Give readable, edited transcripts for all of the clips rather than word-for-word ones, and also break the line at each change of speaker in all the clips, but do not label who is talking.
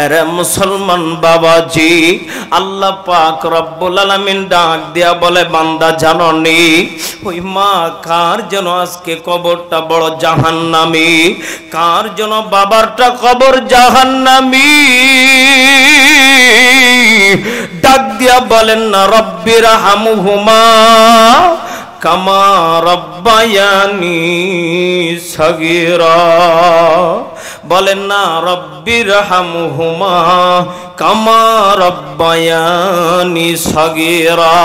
আরে মুসলমান বাবাজি, আল্লাহ পাক রব্বুল আলামিন ডাক দিয়া বলে, বান্দা জাননি ওই মা কার যেন আজকে কবরটা বড় জাহান্নামী, কার যেন বাবারটা কবর জাহান্নামী। ডাক দিয়া বলেন না, রব্বির হামহুমা কামা রব্বায়ানি সগীরা। বলেন না, রব্বির হামহুমা কামা রব্বায়ানি সগীরা।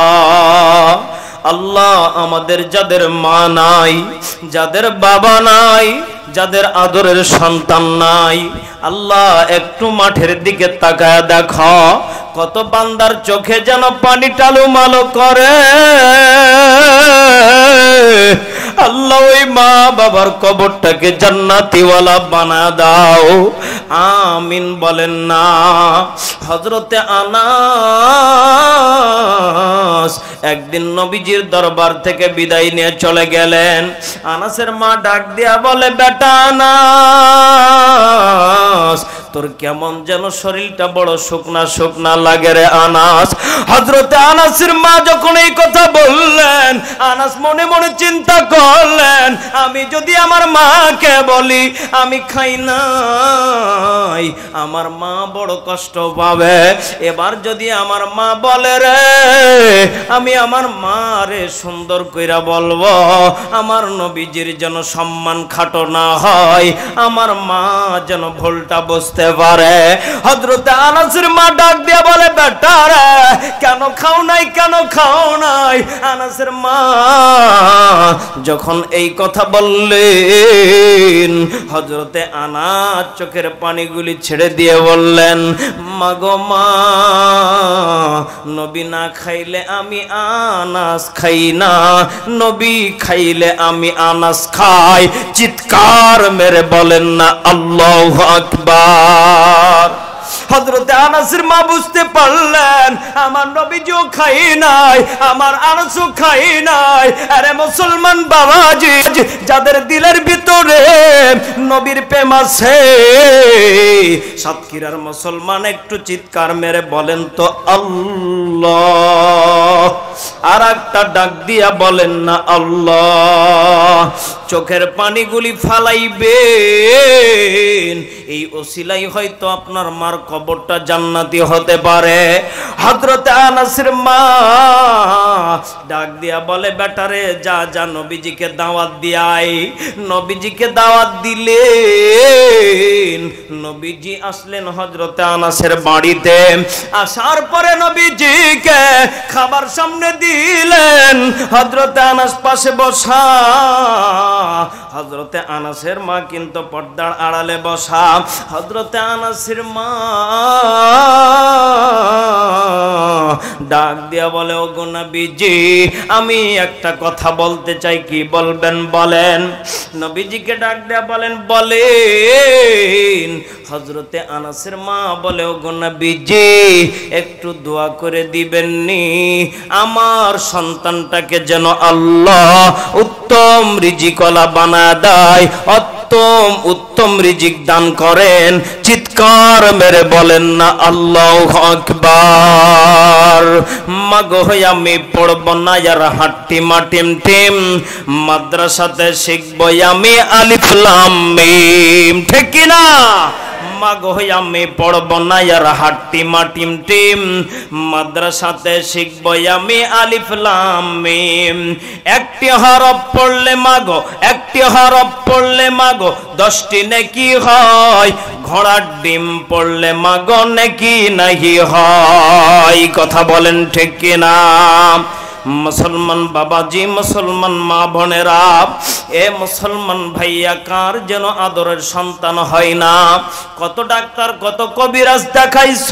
আল্লাহ আমাদের যাদের মা নাই, যাদের বাবা নাই, যাদের আদরের সন্তান নাই, আল্লাহ একটু মাঠের দিকে তাকায় দেখো, কত বান্দার চোখে যেন পানি টালুমালো করে। আল্লাহ ওই মা বাবার কবরটাকে জান্নাতিওয়ালা বানা দাও, আমিন বলেন না। হযরতে আনাস একদিন নবীজির দরবার থেকে বিদায় নিয়ে চলে গেলেন। আনাসের মা ডাক দিয়া বলে, বেটা আনাস, তোর কেমন যেন শরীরটা বড় শুকনা শুকনা লাগে রে আনাস। হযরতে আনাসের মা যখন এই কথা বললেন, আনাস মনে মনে চিন্তা করলেন, আমি যদি আমার মাকে বলি আমি খাই নাই, আমার মা বড় কষ্ট পাবে। এবার যদি আমার মা বলে রে আমি আমার মা রে সুন্দর কইরা বলবো, আমার নবীজির যেন সম্মান খাটো না হয়, আমার মা যেন ভুলটা বুঝতে পারে। হযরতে আনাসের মা ডাক দিয়া বলে, বেটা রে কেন খাও নাই, কেন খাও নাই? আনাসের মা যখন এই কথা বললেন, হযরতে আনাস চোখের পানিগুলি ছেড়ে দিয়ে বললেন, মাগো মা, নবী না খাইলে আমি আনাস খাই না, নবী খাইলে আমি আনাস খাই। চিৎকার মেরে বলেন না আল্লাহু আকবার। হযরতে আনাসের মা বুঝতে পারলেন, আমার নবীজিও খাই নাই, আমার আনাসও খাই নাই। আরে মুসলমান বাবাজি, যাদের দিলের ভিতরে নবীর প্রেম আছে, সাতক্ষীরার মুসলমান একটু চিৎকার মেরে বলেন তো আল্লাহ। আর একটা ডাক দিয়া বলেন না আল্লাহ। চোখের পানিগুলি ফালাইবেন, এই ওসিলাই হয়তো আপনার মার কবরটা জান্নাতি হতে পারে। হযরতে আনাসের মা ডাক দিয়া বলে, বেটারে যা যা নবীজিকে দাওয়াত দিয়াই। নবীজিকে দাওয়াত দিলেন, নবীজি আসলেন হযরতে আনাসের বাড়িতে। আসার পরে নবীজিকে খাবার সামনে দিলেন, হযরতে আনাস পাশে বসা। হযরতে আনাসের মা কিন্তু পর্দার আড়ালে বসা। হযরতে আনাসের মা ডাক দিয়া বলে, ওগো নবীজি, আমি একটা কথা বলতে চাই। কি বলবেন বলেন? নবীজিকে ডাক দিয়া বলেন, বলেন। হযরতে আনাসের মা বলে, ওগো নবীজি, একটু দোয়া করে দিবেননি, আমার সন্তানটাকে যেন আল্লাহ উত্তম রিজিকওয়ালা বানা দেয়, উত্তম রিজিক দান করেন। চিৎকার মেরে বলেন না আল্লাহু আকবার। মাগো আমি পড়ব না আর হাট্টি মাটিম টিম, মাদ্রাসাতে শিখব আমি আলিফ লাম মিম, ঠিক কি না? মাগো আমি পড়ব না আর হাট্টি মাটিম টিম, মাদ্রাসাতে শিখব আমি আলিফ লাম মিম। একটি হরফ পড়লে মাগো, একটি হরফ পড়লে মাগো 10টি নেকি হয়, ঘোড়ার ডিম পড়লে মাগো নেকি নাহি হয়। কথা বলেন ঠিক কি না? মুসলমান বাবাজি, মুসলমান মা বোনেরা, এ মুসলমান ভাইয়া, কার যেন আদরের সন্তান হয় না? কত ডাক্তার, কত কবিরাজ দেখাইছ,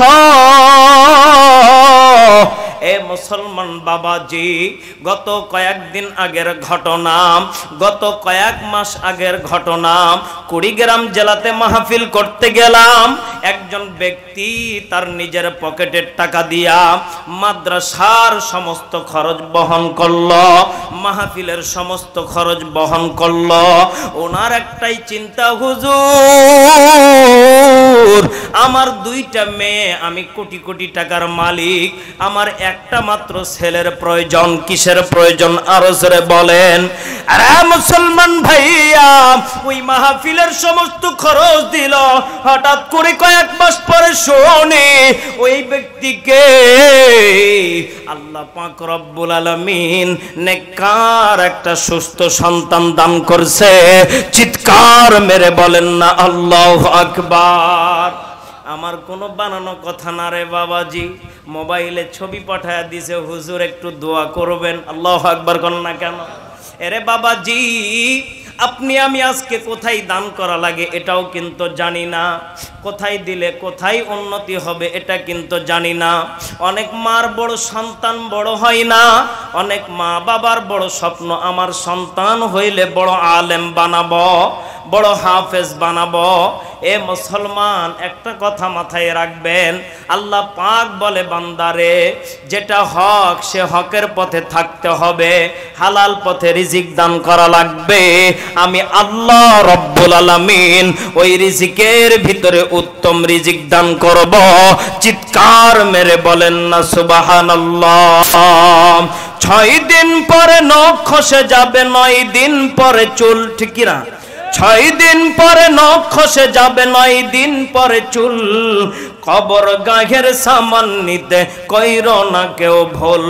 এ মুসলমান বাবাজি, গত কয়েকদিন আগের ঘটনা, গত কয়েক মাস আগের ঘটনা। কুড়িগ্রাম জেলাতে মাহফিল করতে গেলাম। একজন ব্যক্তি তার নিজের পকেটের টাকা দিয়া মাদ্রাসার সমস্ত খরচ বহন করলো, মাহফিলের সমস্ত খরচ বহন করলো। ওনার একটাই চিন্তা, হুজুর আমার দুইটা মেয়ে, আমি কোটি কোটি টাকার মালিক, আমার একটা মাত্র ছেলের প্রয়োজন। কিসের প্রয়োজন আরো জোরে বলেন? আরে মুসলমান ভাইয়া, ওই মাহফিলের সমস্ত খরচ দিল, হঠাৎ করে কয়েক মাস পরে শুনি ওই ব্যক্তিকে আল্লাহ পাক রব্বুল আলামিন নেককার একটা সুস্থ সন্তান দান করছে। চিৎকার মেরে বলেন না আল্লাহু আকবার। আমার কোনো বানানো কথা না রে বাবাজি, মোবাইলে ছবি পাঠায় দিছে, হুজুর একটু দোয়া করবেন। আল্লাহু আকবার করেন না কেন? এরে বাবাজি, আপনি আমি আজকে কোথায় দান করা লাগে এটাও কিন্তু জানি না, কোথায় দিলে কোথায় উন্নতি হবে এটা কিন্তু জানি না। অনেক মার বড় সন্তান বড় হয় না, অনেক মা বাবার বড় স্বপ্ন আমার সন্তান হইলে বড় আলেম বানাবো, বড় হাফেজ বানাবো। এ মুসলমান, একটা কথা মাথায় রাখবেন, আল্লাহ পাক বলে বান্দারে যেটা হক সে হকের পথে থাকতে হবে, হালাল পথে রিজিক দান করা লাগবে। আমি আল্লাহ রব্বুল আলামিন ওই রিজিকের ভিতরে উত্তম রিজিক দান করব। চিৎকার মেরে বলেন না সুবহানাল্লাহ। 6 দিন পরে নখ খসে যাবে, 9 দিন পরে চুল, ঠিক না? 6 দিন পরে নখ খসে যাবে, 9 দিন পরে চুল। কবর গাঘের সামান নিতে কইর না কেউ ভুল,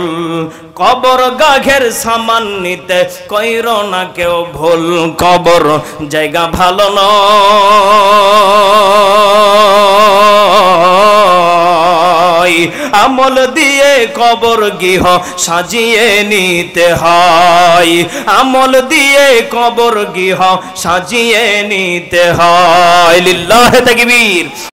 কবর গাঘের সামান নিতে কইর না কেউ ভুল। কবর জায়গা ভালো নয়, আমল দিয়ে কবর গৃহ সাজিয়ে নিতে হয়, আমল দিয়ে কবর গৃহ সাজিয়ে নিতে হয়। লিল্লাহে তাকবীর।